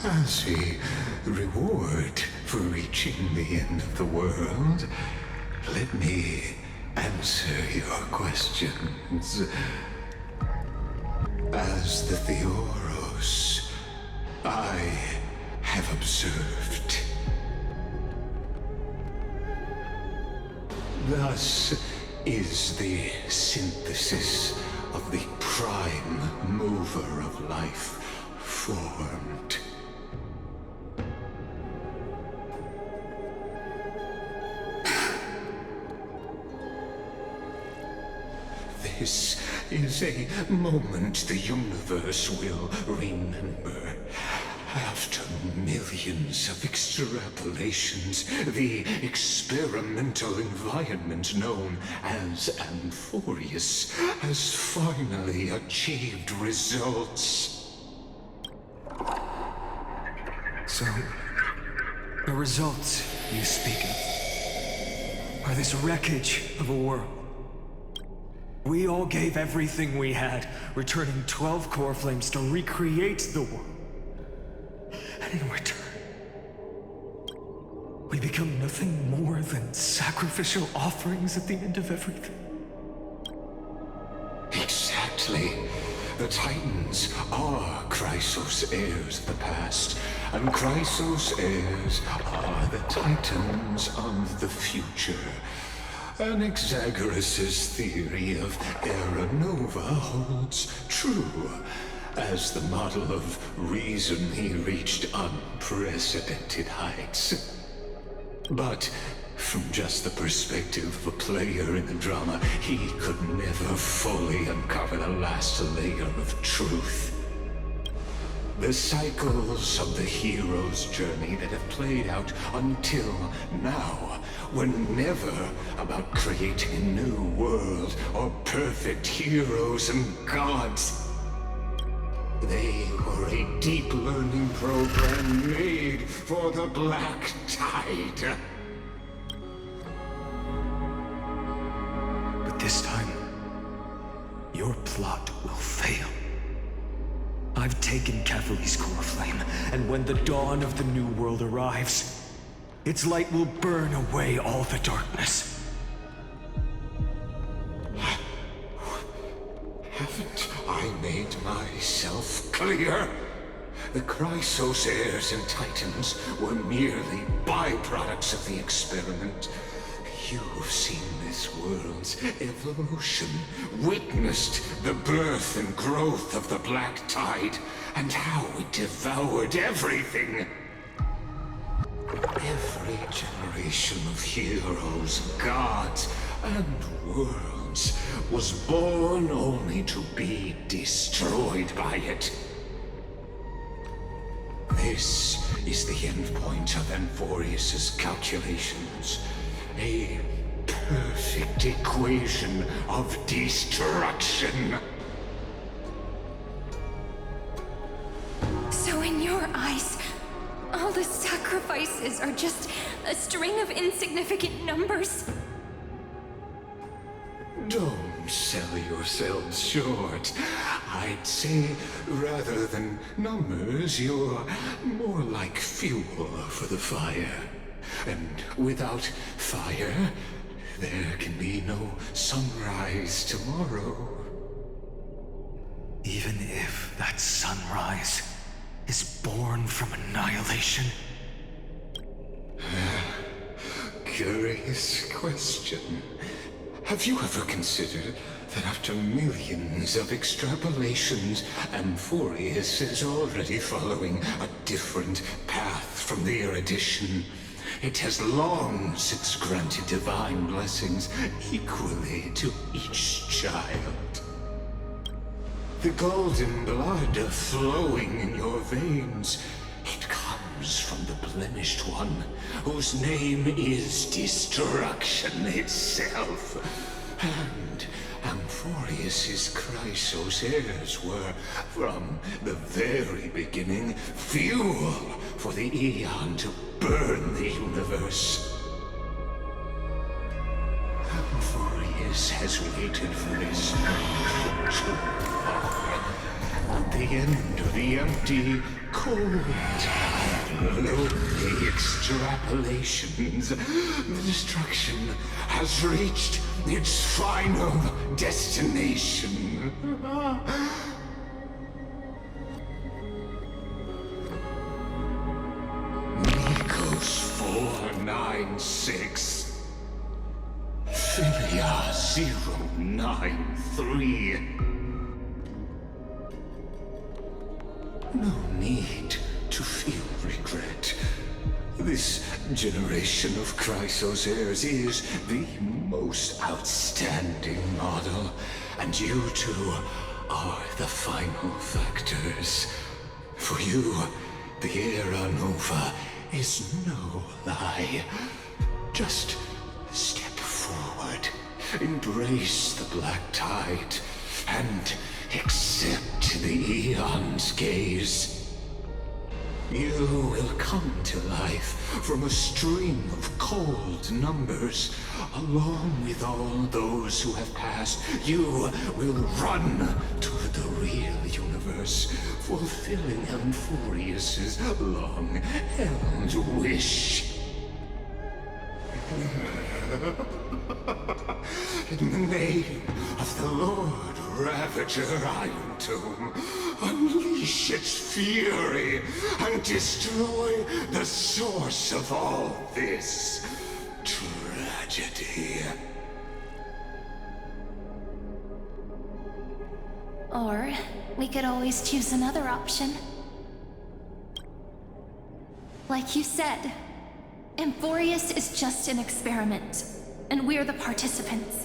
As a reward for reaching the end of the world, let me answer your questions. As the Theoros, I have observed. Thus is the synthesis of the prime mover of life formed. This is a moment the universe will remember. After millions of extrapolations, the experimental environment known as Amphorius has finally achieved results. So, the results you speak of are this wreckage of a world. We all gave everything we had, returning 12 core flames to recreate the world. And in return, we become nothing more than sacrificial offerings at the end of everything. Exactly. The Titans are Chrysos heirs of the past, and Chrysos heirs are the Titans of the future. Anaxagoras' theory of Era Nova holds true. As the model of reason, he reached unprecedented heights. But from just the perspective of a player in the drama, he could never fully uncover the last layer of truth. The cycles of the hero's journey that have played out until now were never about creating a new world or perfect heroes and gods. They were a deep learning program made for the Black Tide. But this time, your plot will fail. I've taken Catholi's core flame, and when the dawn of the new world arrives, its light will burn away all the darkness. Haven't I made myself clear? The Chrysos heirs and Titans were merely byproducts of the experiment. You've seen this world's evolution, witnessed the birth and growth of the Black Tide, and how it devoured everything. Every generation of heroes, gods, and worlds was born only to be destroyed by it. This is the endpoint of Amphorius' calculations. A perfect equation of destruction. So in your eyes, all the sacrifices are just a string of insignificant numbers? Don't sell yourselves short. I'd say, rather than numbers, you're more like fuel for the fire. And without fire, there can be no sunrise tomorrow. Even if that sunrise is born from annihilation? Curious question. Have you ever considered that after millions of extrapolations, Amphorius is already following a different path from the erudition? It has long since granted divine blessings equally to each child. The golden blood flowing in your veins, it comes from the blemished one, whose name is destruction itself. And Amphorius' Chrysos heirs were, from the very beginning, fuel for the Aeon to burn the universe. Amphorius has waited for this so long. the end of the empty, cold, and lonely extrapolations. The destruction has reached its final destination. Nikos 496. Philia 093. No need to feel regret. This generation of Chrysos heirs is the most outstanding model, and you two are the final factors. For you, the Era Nova is no lie. Just step forward, embrace the black tide, and accept the Eon's gaze. You will come to life from a stream of cold numbers. Along with all those who have passed, you will run toward the real universe, fulfilling Amphorius's long-held wish. In the name of the Lord Ravager Iron Tomb, unleash its fury and destroy the source of all this tragedy. Or we could always choose another option. Like you said, Amphorius is just an experiment, and we're the participants.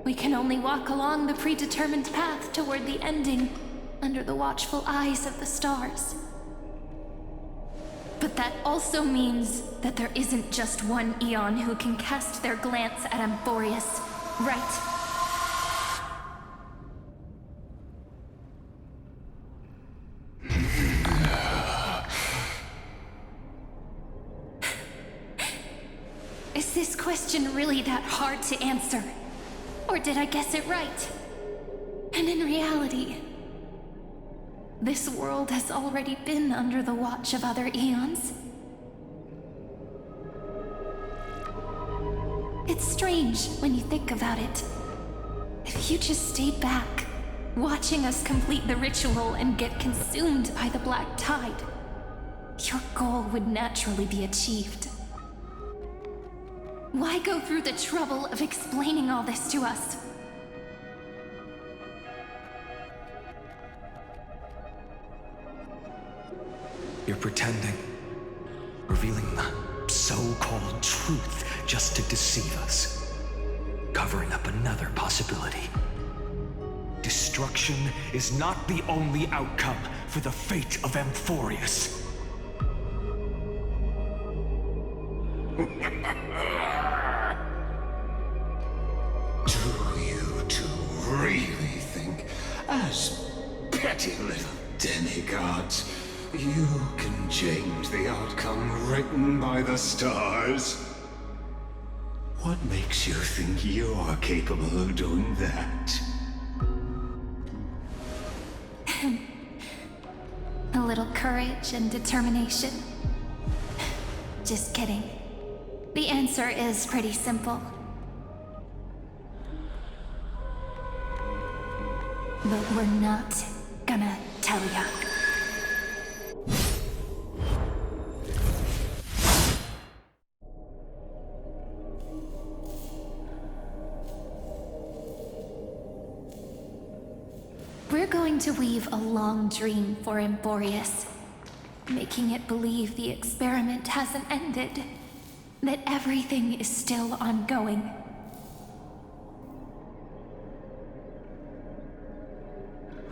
We can only walk along the predetermined path toward the ending, under the watchful eyes of the stars. But that also means that there isn't just one Eon who can cast their glance at Amphorius, right? Is this question really that hard to answer? Or did I guess it right? And in reality, this world has already been under the watch of other Eons. It's strange when you think about it. If you just stayed back, watching us complete the ritual and get consumed by the black tide, your goal would naturally be achieved. Why go through the trouble of explaining all this to us? You're pretending, revealing the so-called truth just to deceive us, covering up another possibility. Destruction is not the only outcome for the fate of Amphorius. Do you two really think, as petty little demigods, you can change the outcome written by the stars? What makes you think you're capable of doing that? A little courage and determination. Just kidding. The answer is pretty simple. But we're not gonna tell ya. We're going to weave a long dream for Amphorius, making it believe the experiment hasn't ended, that everything is still ongoing.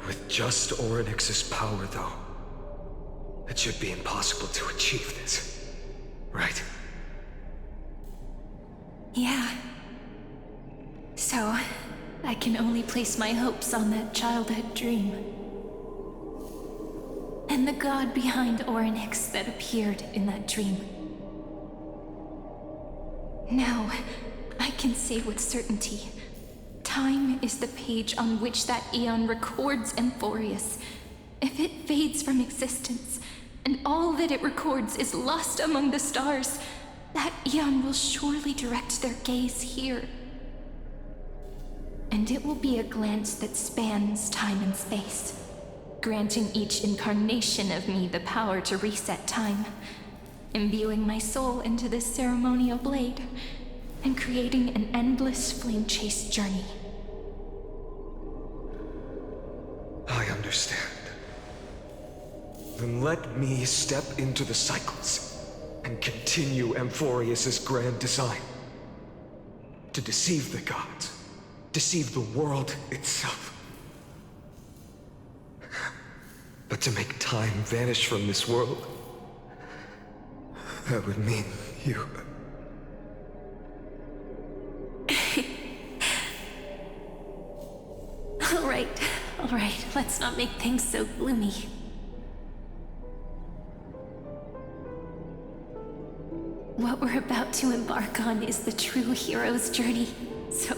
With just Orynyx's power, though, it should be impossible to achieve this, right? Yeah. So, I can only place my hopes on that childhood dream. And the god behind Orynyx that appeared in that dream. Now, I can say with certainty, time is the page on which that Aeon records Amphorius if it fades from existence, and all that it records is lost among the stars, that eon will surely direct their gaze here. And it will be a glance that spans time and space, granting each incarnation of me the power to reset time, imbuing my soul into this ceremonial blade, and creating an endless flame-chased journey. I understand. Then let me step into the cycles and continue Amphorius's grand design. To deceive the gods, deceive the world itself. But to make time vanish from this world, that would mean you. All right, let's not make things so gloomy. What we're about to embark on is the true hero's journey, so...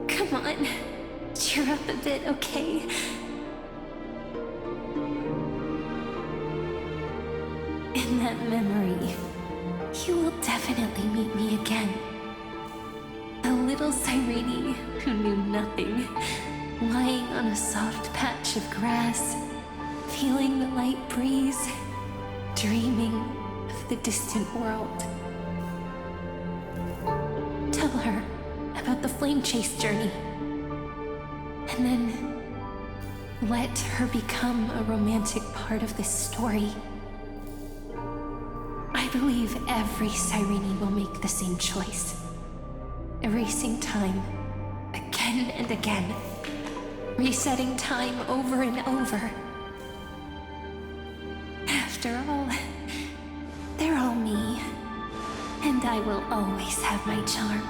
Come on, cheer up a bit, okay? In that memory, you will definitely meet me again. A little Cyrene who knew nothing, lying on a soft patch of grass, feeling the light breeze, dreaming of the distant world. Tell her about the flame chase journey, and then let her become a romantic part of this story. I believe every Cyrene will make the same choice. Erasing time, again and again. Resetting time over and over. After all, they're all me. And I will always have my charm.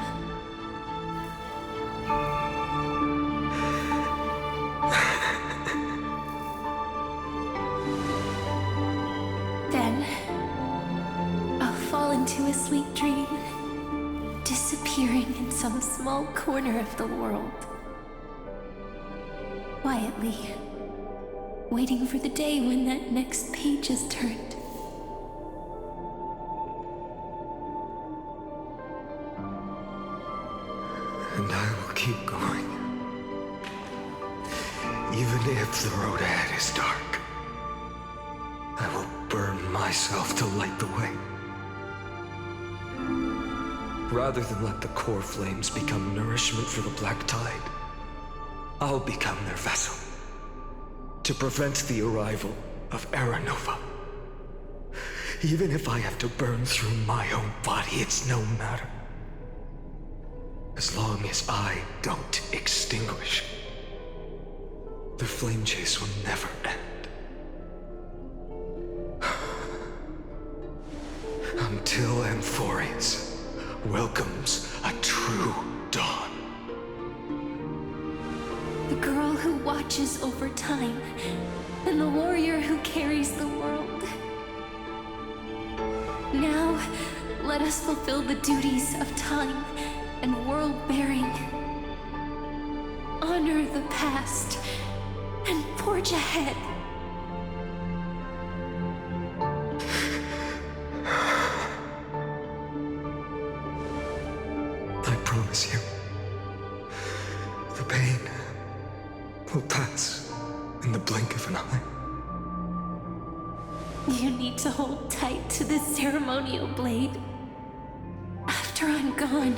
Then, I'll fall into a sweet dream, disappearing in some small corner of the world. Quietly, waiting for the day when that next page is turned. And I will keep going. Even if the road ahead is dark, I will burn myself to light the way. Rather than let the core flames become nourishment for the black tide, I'll become their vessel to prevent the arrival of Era Nova. Even if I have to burn through my own body, it's no matter. As long as I don't extinguish, the flame chase will never end. Until Amphorius welcomes a true dawn. The girl who watches over time, and the warrior who carries the world. Now, let us fulfill the duties of time and world-bearing. Honor the past and forge ahead. I promise you, the pain will pass in the blink of an eye. You need to hold tight to this ceremonial blade. After I'm gone,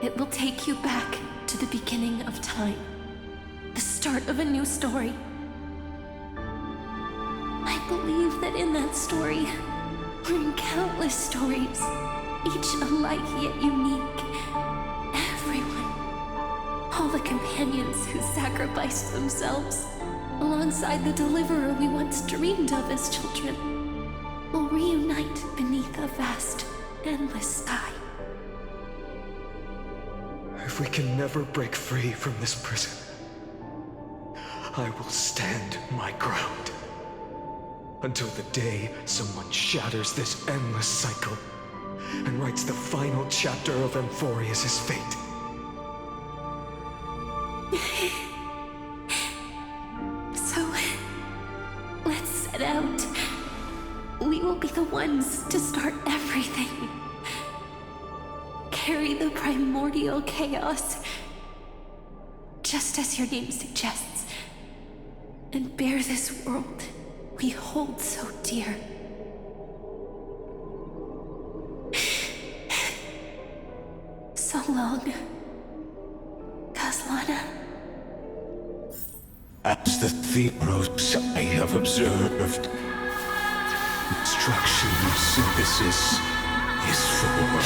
it will take you back to the beginning of time. The start of a new story. I believe that in that story, or in countless stories, each alike yet unique, everyone, all the companions who sacrificed themselves, alongside the deliverer we once dreamed of as children, will reunite beneath a vast, endless sky. If we can never break free from this prison, I will stand my ground until the day someone shatters this endless cycle and writes the final chapter of Amphorius's fate. will be the ones to start everything. Carry the primordial chaos, just as your name suggests, and bear this world we hold so dear. So long, Khaslana. As the Theros I have observed, instruction synthesis is formed.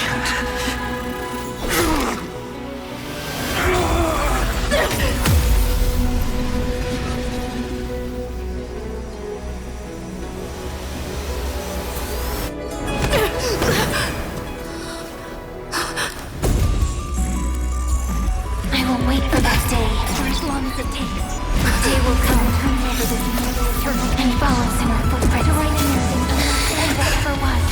I will wait for that day, for as long as it takes. The day will come to remember this noble eternal and follows in our footprint to right everything and that ever was.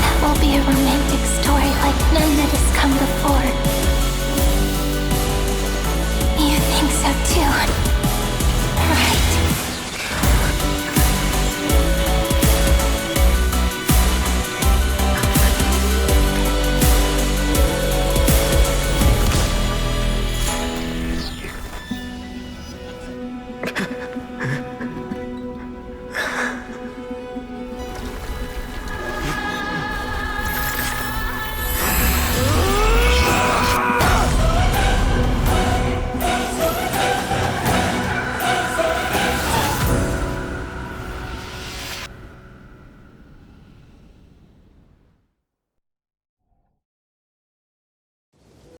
That will be a romantic story like none that has come before. You think so too?